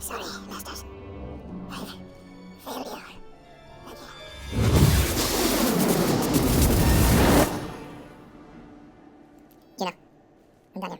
Sorry, masters. I've failed you. You know, I'm done here.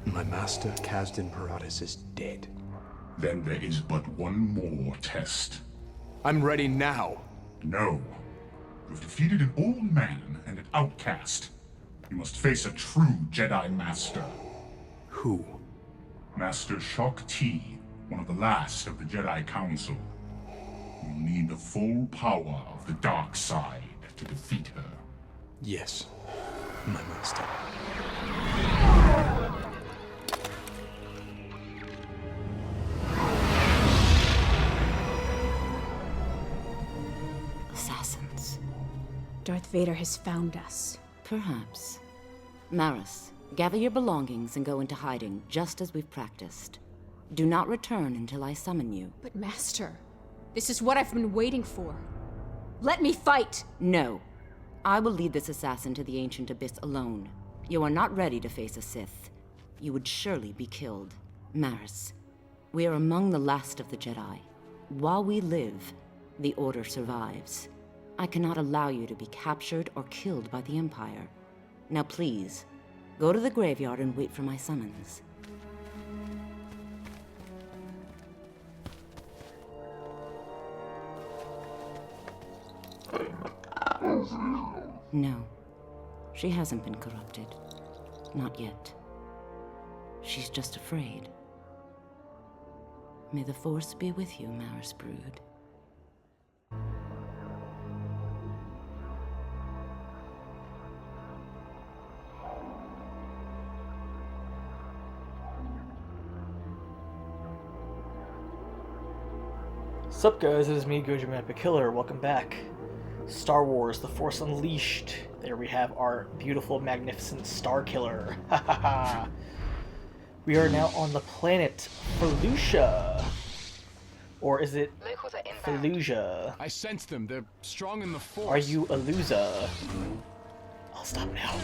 My master, Kazdan Paratus, is dead. Then there is but one more test. I'm ready now. No. You've defeated an old man and an outcast. You must face a true Jedi Master. Who? Master Shok Ti, one of the last of the Jedi Council. You'll need the full power of the dark side to defeat her. Yes, my master. Assassins. Darth Vader has found us. Perhaps. Maris, gather your belongings and go into hiding, just as we've practiced. Do not return until I summon you. But Master, this is what I've been waiting for. Let me fight! No. I will lead this assassin to the ancient abyss alone. You are not ready to face a Sith. You would surely be killed. Maris, we are among the last of the Jedi. While we live, the Order survives. I cannot allow you to be captured or killed by the Empire. Now please, go to the graveyard and wait for my summons. No, she hasn't been corrupted. Not yet. She's just afraid. May the Force be with you, Maris Brood. Sup guys, it is me, Goji Mappa Killer. Welcome back. Star Wars, The Force Unleashed. There we have our beautiful, magnificent starkiller. Hahaha. We are now on the planet Felucia. Or is it Felucia? I sense them. They're strong in the Force. Are you a loser? I'll stop now.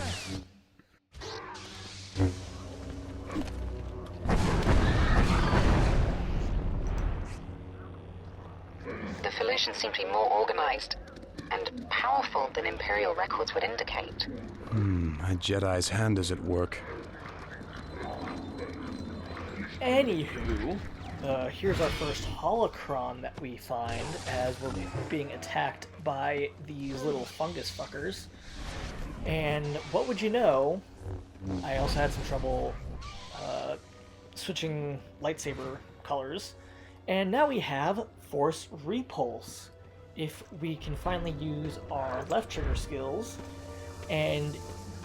The Felucians seem to be more organized and powerful than Imperial records would indicate. A Jedi's hand is at work. Anywho, here's our first holocron that we find as we're being attacked by these little fungus fuckers. And what would you know, I also had some trouble switching lightsaber colors. And now we have Force Repulse. If we can finally use our left trigger skills, and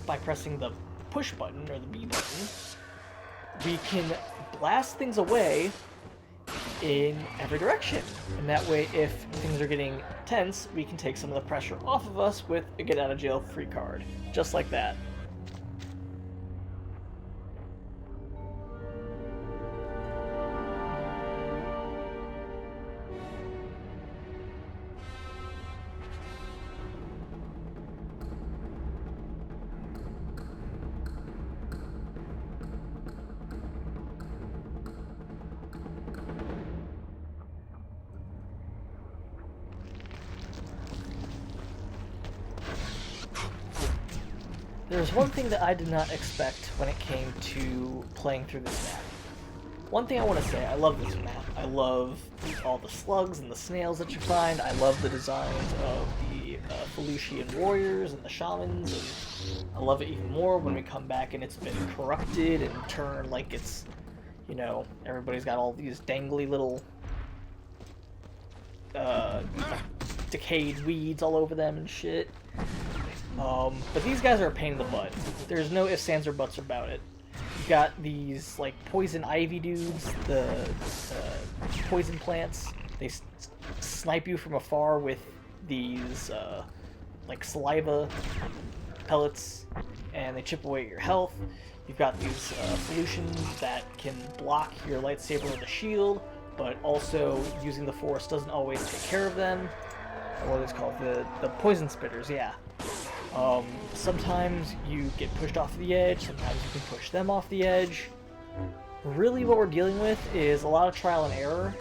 by pressing the push button, or the B button, we can blast things away in every direction. And that way, if things are getting tense, we can take some of the pressure off of us with a get out of jail free card. Just like that. There's one thing that I did not expect when it came to playing through this map. One thing I want to say, I love this map. I love all the slugs and the snails that you find. I love the designs of the Felucian warriors and the shamans. And I love it even more when we come back and it's been corrupted and turned like it's, you know, everybody's got all these dangly little decayed weeds all over them and shit. But these guys are a pain in the butt. There's no ifs, ands, or buts about it. You've got these like poison ivy dudes, the poison plants. They snipe you from afar with these like saliva pellets, and they chip away at your health. You've got these Felucians that can block your lightsaber with a shield, but also using the Force doesn't always take care of them. What is called the poison spitters, yeah. Sometimes you get pushed off the edge, sometimes you can push them off the edge. Really what we're dealing with is a lot of trial and error,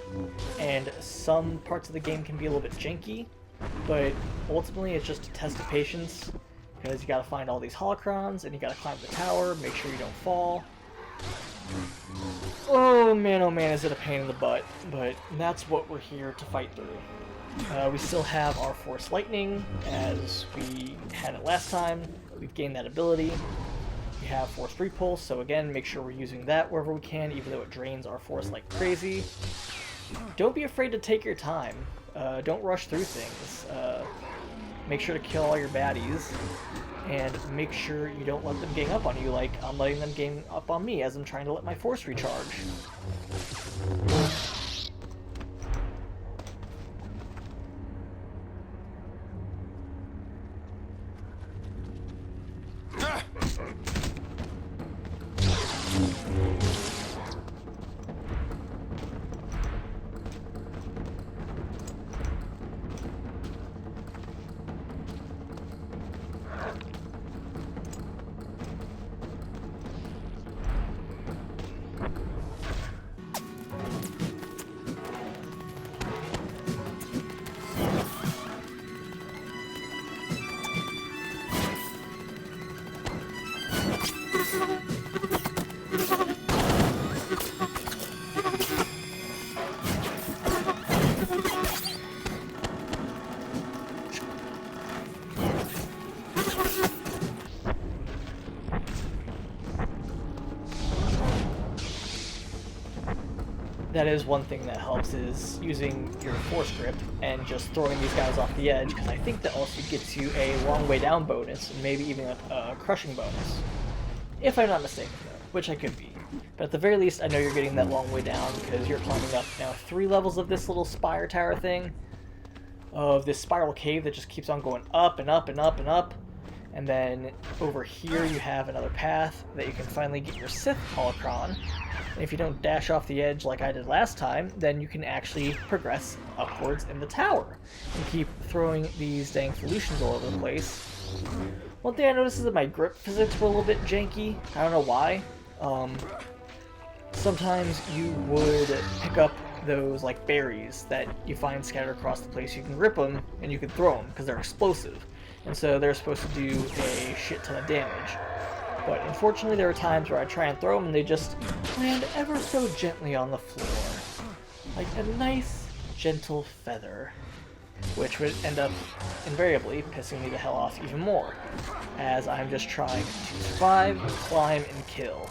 and some parts of the game can be a little bit janky, but ultimately it's just a test of patience, because you gotta find all these holocrons, and you gotta climb the tower, make sure you don't fall. Oh man, is it a pain in the butt, but that's what we're here to fight through. We still have our Force Lightning, as we had it last time. We've gained that ability. We have Force Repulse, so again, make sure we're using that wherever we can, even though it drains our Force like crazy. Don't be afraid to take your time. Don't rush through things. Make sure to kill all your baddies, and make sure you don't let them gang up on you like I'm letting them gang up on me as I'm trying to let my Force recharge. That is one thing that helps, is using your Force Grip and just throwing these guys off the edge, because I think that also gets you a long way down bonus, and maybe even a crushing bonus. If I'm not mistaken, though, which I could be. But at the very least, I know you're getting that long way down, because you're climbing up now 3 levels of this little spire tower thing, of this spiral cave that just keeps on going up and up and up and up. And then over here you have another path that you can finally get your Sith holocron. And if you don't dash off the edge like I did last time, then you can actually progress upwards in the tower and keep throwing these dang Felucians all over the place. One thing I noticed is that my grip physics were a little bit janky. I don't know why. Sometimes you would pick up those like berries that you find scattered across the place. You can grip them and you can throw them because they're explosive. And so they're supposed to do a shit ton of damage. But unfortunately there are times where I try and throw them and they just land ever so gently on the floor. Like a nice, gentle feather. Which would end up invariably pissing me the hell off even more, as I'm just trying to survive, climb, and kill.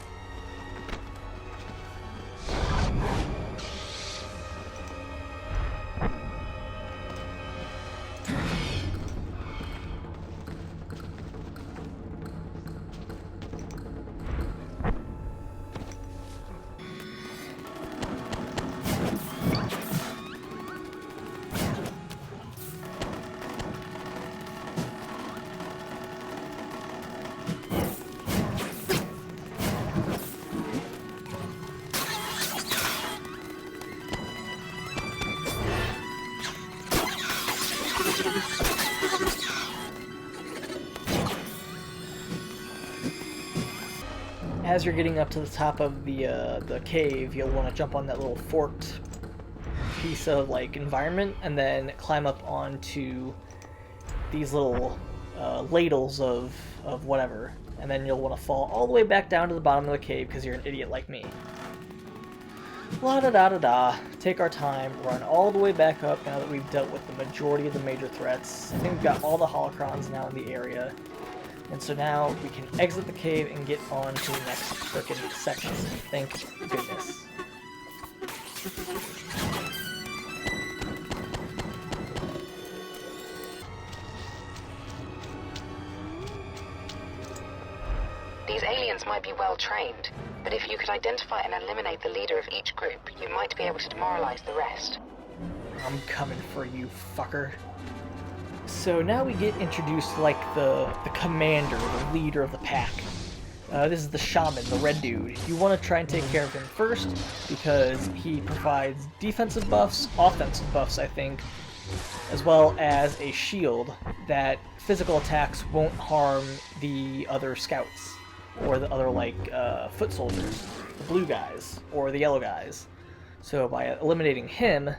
As you're getting up to the top of the cave, you'll want to jump on that little forked piece of like environment, and then climb up onto these little ladles of whatever, and then you'll want to fall all the way back down to the bottom of the cave because you're an idiot like me. La da da da da. Take our time, run all the way back up now that we've dealt with the majority of the major threats. I think we've got all the holocrons now in the area. And so now we can exit the cave and get on to the next frickin' section. Thank goodness. These aliens might be well trained, But if you could identify and eliminate the leader of each group, you might be able to demoralize the rest. I'm coming for you, fucker. So now we get introduced to, like, the commander, the leader of the pack. This is the shaman, the red dude. You want to try and take care of him first, because he provides defensive buffs, offensive buffs, I think, as well as a shield that physical attacks won't harm the other scouts, or the other, like, foot soldiers, the blue guys, or the yellow guys. So by eliminating him,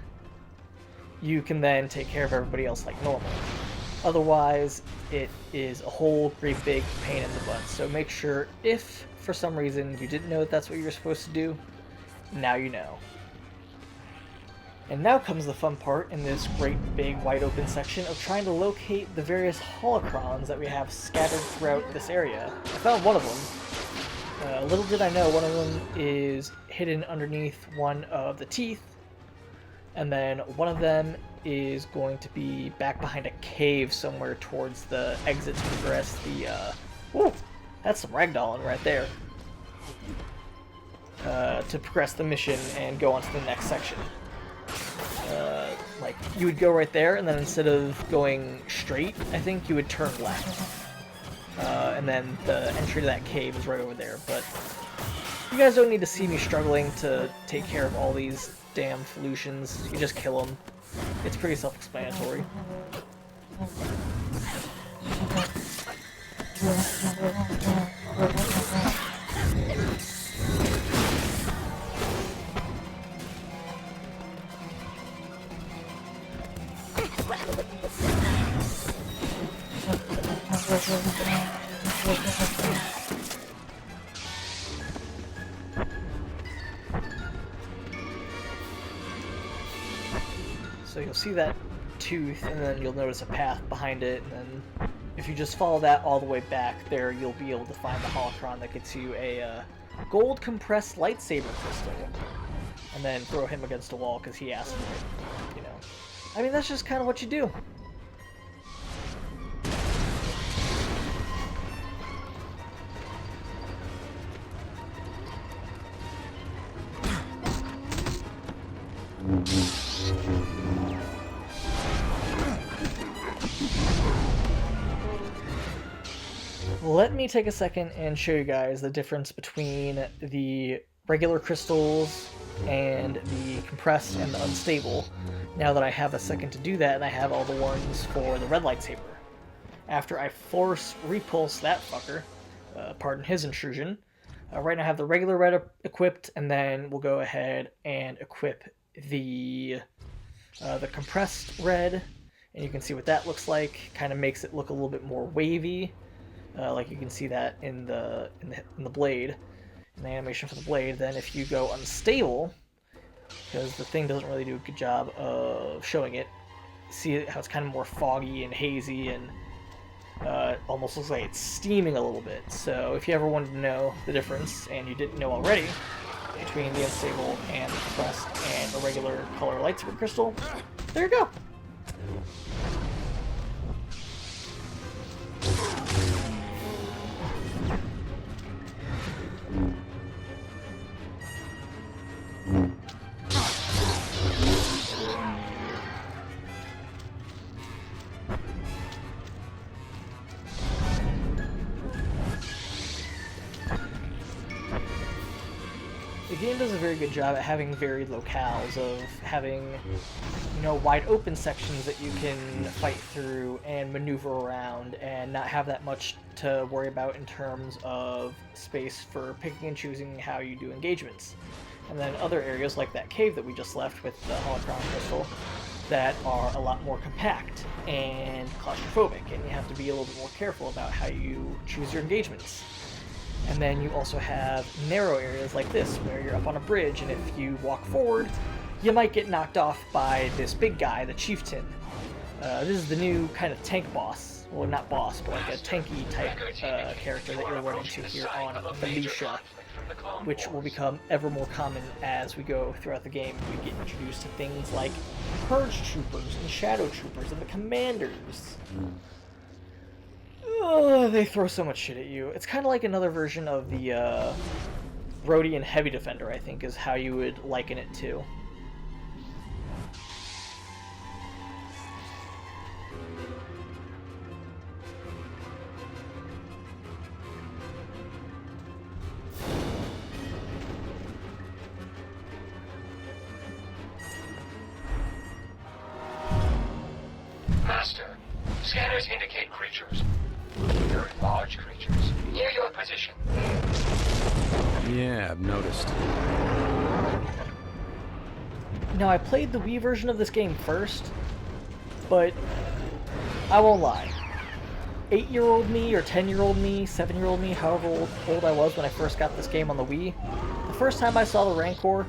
you can then take care of everybody else like normal. Otherwise, it is a whole great big pain in the butt. So make sure, if for some reason you didn't know that that's what you were supposed to do, now you know. And now comes the fun part in this great big wide open section of trying to locate the various holocrons that we have scattered throughout this area. I found one of them. Little did I know, one of them is hidden underneath one of the teeth, and then one of them is going to be back behind a cave somewhere towards the exit to progress the, ooh, that's some ragdolling right there. To progress the mission and go on to the next section. Like, you would go right there, and then instead of going straight, I think you would turn left. And then the entry to that cave is right over there, but you guys don't need to see me struggling to take care of all these damn Felucians. You just kill them. It's pretty self-explanatory. So you'll see that tooth, and then you'll notice a path behind it, and then if you just follow that all the way back there, you'll be able to find the holocron that gets you a gold compressed lightsaber crystal, and then throw him against a wall because he asked for it, you know. I mean, that's just kind of what you do. Let me take a second and show you guys the difference between the regular crystals and the compressed and the unstable, now that I have a second to do that and I have all the ones for the red lightsaber. After I force repulse that fucker, pardon his intrusion, right now I have the regular red equipped, and then we'll go ahead and equip the compressed red, and you can see what that looks like. Kind of makes it look a little bit more wavy. Like you can see that in the blade, in the animation for the blade. Then if you go unstable, because the thing doesn't really do a good job of showing it, see how it's kind of more foggy and hazy, and almost looks like it's steaming a little bit. So if you ever wanted to know the difference, and you didn't know already, between the unstable and the compressed and a regular color lightsaber crystal, there you go. The game does a very good job at having varied locales, of having, you know, wide open sections that you can fight through and maneuver around and not have that much to worry about in terms of space for picking and choosing how you do engagements. And then other areas like that cave that we just left with the holocron crystal that are a lot more compact and claustrophobic, and you have to be a little bit more careful about how you choose your engagements. And then you also have narrow areas like this, where you're up on a bridge, and if you walk forward, you might get knocked off by this big guy, the chieftain. This is the new kind of tank boss. Well, not boss, but like a tanky type character that you're running into here on Felucia, which will become ever more common as we go throughout the game. We get introduced to things like Purge Troopers and Shadow Troopers and the Commanders. They throw so much shit at you. It's kind of like another version of the Rhodian Heavy Defender, I think, is how you would liken it to. Master, scanners indicate creatures. Very large creatures. Near your position. Yeah, I've noticed. Now, I played the Wii version of this game first, but I won't lie. 8-year-old me, or 10-year-old me, 7-year-old me, however old I was when I first got this game on the Wii, the first time I saw the Rancor,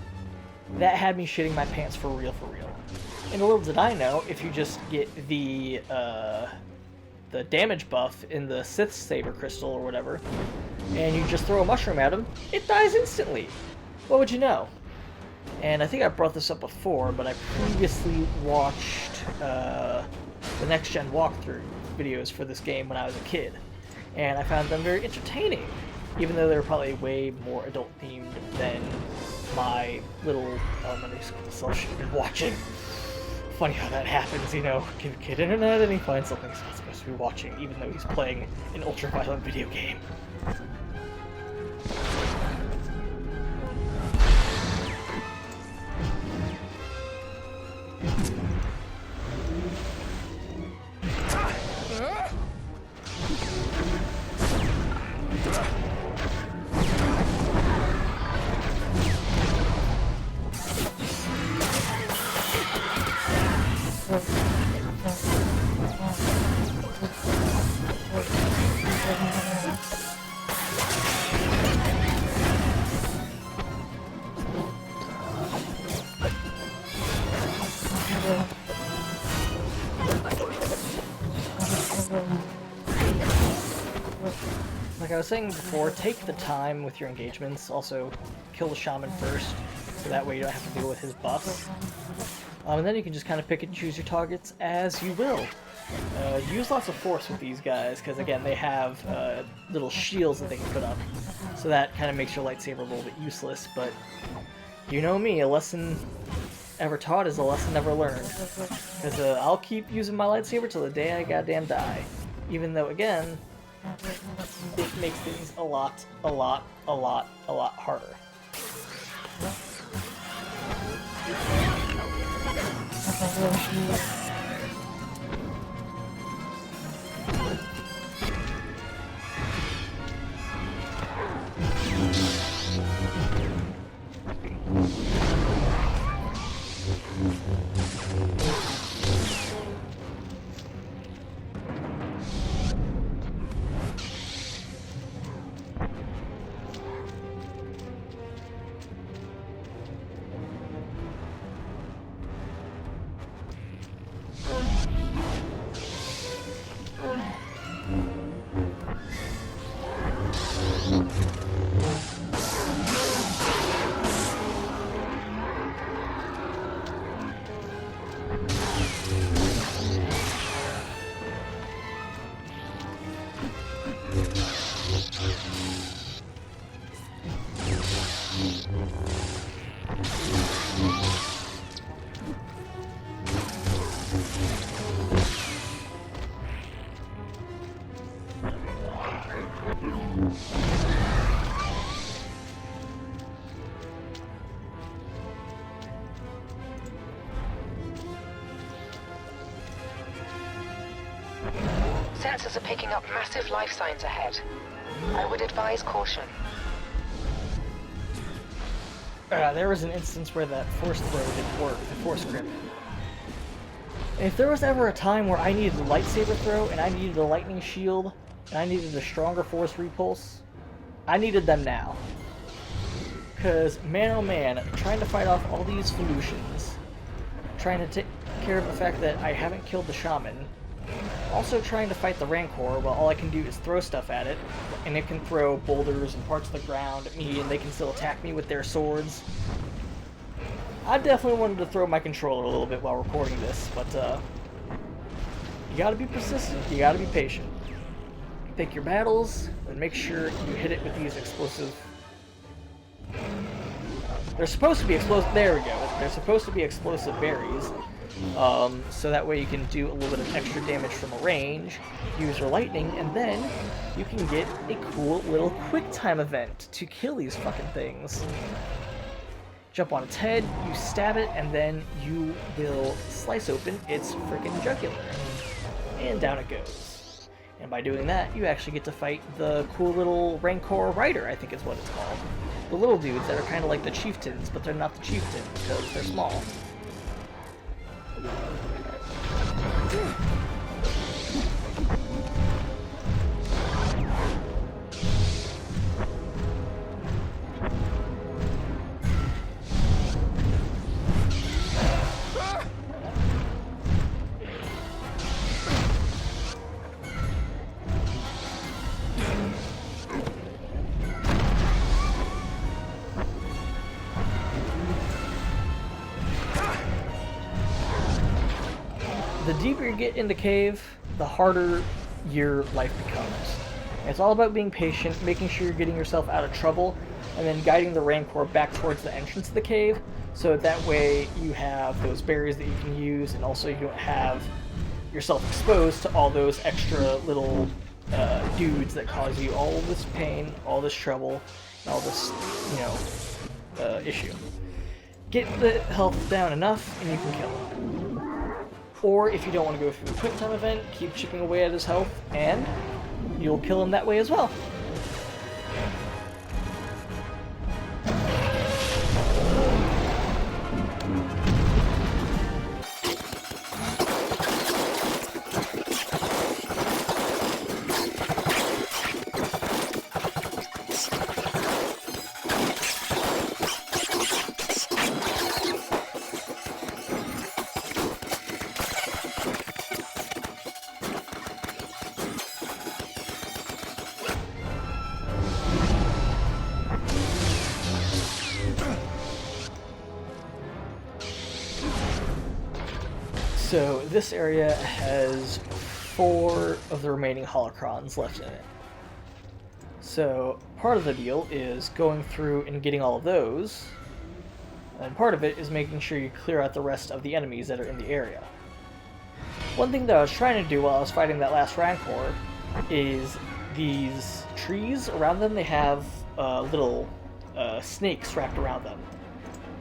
that had me shitting my pants for real, for real. And little did I know, if you just get the damage buff in the Sith Saber Crystal or whatever, and you just throw a mushroom at him, it dies instantly. What would you know? And I think I brought this up before, but I previously watched the next-gen walkthrough videos for this game when I was a kid, and I found them very entertaining, even though they were probably way more adult-themed than my little elementary school self should have been watching. Funny how that happens, you know, give a kid internet and he finds something he's not supposed to be watching, even though he's playing an ultra-violent video game. Like I was saying before, take the time with your engagements. Also, kill the shaman first, so that way you don't have to deal with his buffs. And then you can just kind of pick and choose your targets as you will. Use lots of force with these guys, because again, they have little shields that they can put up. So that kind of makes your lightsaber a little bit useless, but you know me, a lesson ever taught is a lesson never learned. Because I'll keep using my lightsaber till the day I goddamn die. Even though, again, it makes things a lot harder. Sensors are picking up massive life signs ahead. I would advise caution. There was an instance where that force throw didn't work, the force grip. If there was ever a time where I needed a lightsaber throw, and I needed a lightning shield, and I needed a stronger force repulse, I needed them now. Because, man oh man, trying to fight off all these Felucians, trying to take care of the fact that I haven't killed the shaman, also trying to fight the Rancor while all I can do is throw stuff at it, and it can throw boulders and parts of the ground at me, and they can still attack me with their swords. I definitely wanted to throw my controller a little bit while recording this, but you gotta be persistent, you gotta be patient. Pick your battles, and make sure you hit it with these explosive They're supposed to be explosive. There we go. They're supposed to be explosive berries. So that way you can do a little bit of extra damage from a range, use your lightning, and then you can get a cool little quick time event to kill these fucking things. Jump on its head, you stab it, and then you will slice open its freaking jugular. And down it goes. And by doing that, you actually get to fight the cool little Rancor Rider, I think is what it's called. The little dudes that are kind of like the chieftains, but they're not the chieftain because they're small. The deeper you get into cave, the harder your life becomes. It's all about being patient, making sure you're getting yourself out of trouble, and then guiding the Rancor back towards the entrance of the cave, so that way you have those berries that you can use, and also you don't have yourself exposed to all those extra little dudes that cause you all this pain, all this trouble, and all this, issue. Get the health down enough, and you can kill him. Or if you don't want to go through the quick time event, keep chipping away at his health, and you'll kill him that way as well. So this area has 4 of the remaining holocrons left in it. So part of the deal is going through and getting all of those, and part of it is making sure you clear out the rest of the enemies that are in the area. One thing that I was trying to do while I was fighting that last Rancor is these trees around them, they have little snakes wrapped around them,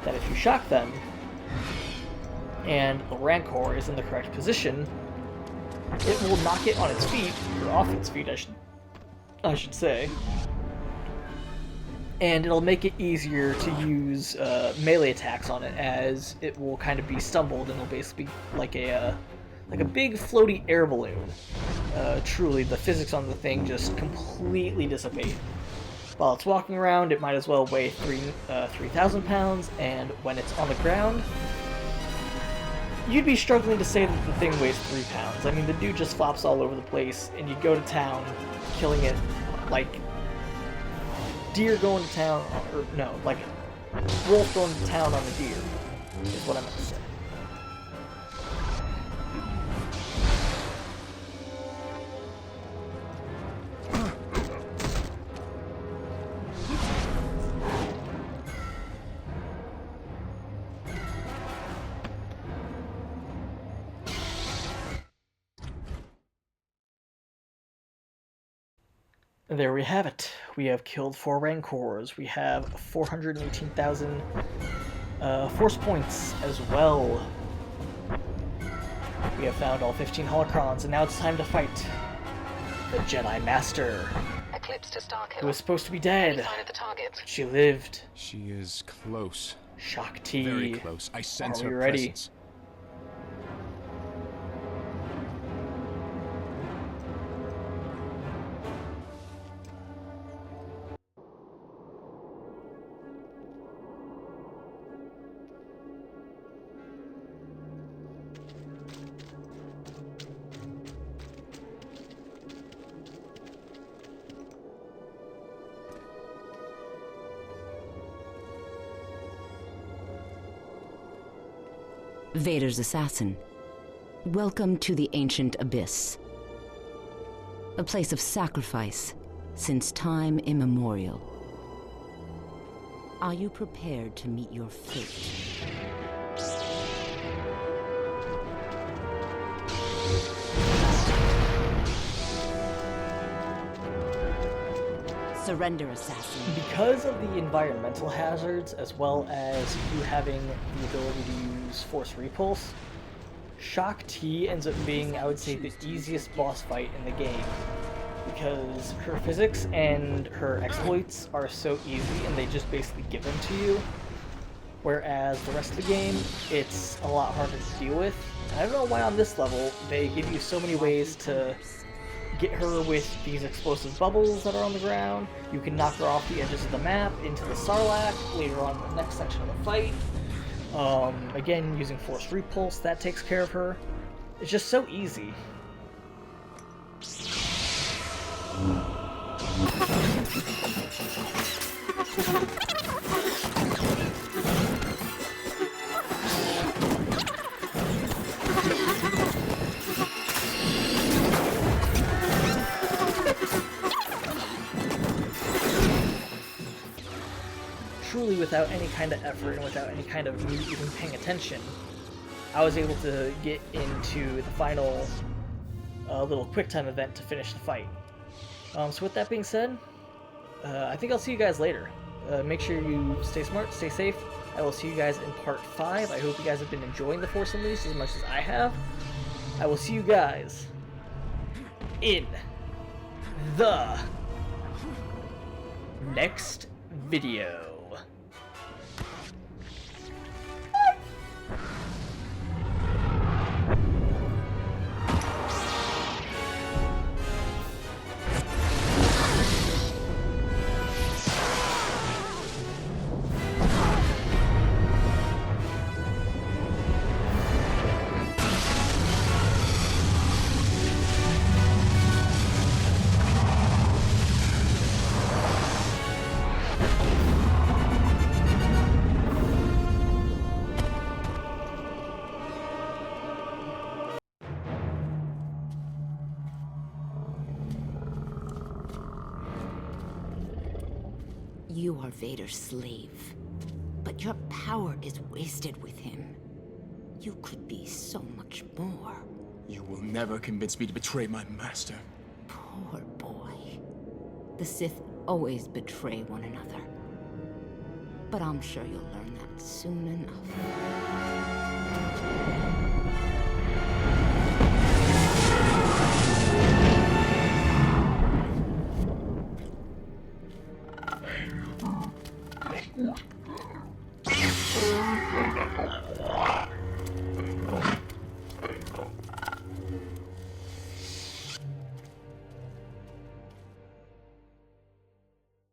that if you shock them, and the Rancor is in the correct position, it will knock it on its feet, or off its feet, I should say, and it'll make it easier to use melee attacks on it, as it will kind of be stumbled, and it'll basically be like a big floaty air balloon. Truly, the physics on the thing just completely dissipate. While it's walking around, it might as well weigh 3,000 pounds, and when it's on the ground, you'd be struggling to say that the thing weighs 3 pounds. I mean, the dude just flops all over the place, and you go to town, killing it like deer going to town, or no, like wolf going to town on a deer, is what I meant to say. There we have it. We have killed 4 Rancors. We have 418,000 force points as well. We have found all 15 holocrons, and now it's time to fight the Jedi Master, Eclipse to starkiller. who was supposed to be dead. Any sign of the target? She lived. She is close. Shock T. Very close. I sense Are we her ready? presence. Vader's assassin. Welcome to the ancient abyss. A place of sacrifice since time immemorial. Are you prepared to meet your fate? Surrender, assassin. Because of the environmental hazards, as well as you having the ability to use Force Repulse, Shock T ends up being, I would say, the easiest boss fight in the game. Because her physics and her exploits are so easy, and they just basically give them to you. Whereas the rest of the game, it's a lot harder to deal with. And I don't know why on this level, they give you so many ways to get her with these explosive bubbles that are on the ground. You can knock her off the edges of the map into the Sarlacc later on in the next section of the fight. Again, using Force Repulse, that takes care of her. It's just so easy. Truly, without any kind of effort and without any kind of me even paying attention, I was able to get into the final little QuickTime event to finish the fight. So with that being said, I think I'll see you guys later. Make sure you stay smart, stay safe. I will see you guys in part 5. I hope you guys have been enjoying The Force Unleashed as much as I have. I will see you guys in the next video. You are Vader's slave, but your power is wasted with him. You could be so much more. You will never convince me to betray my master. Poor boy. The Sith always betray one another. But I'm sure you'll learn that soon enough.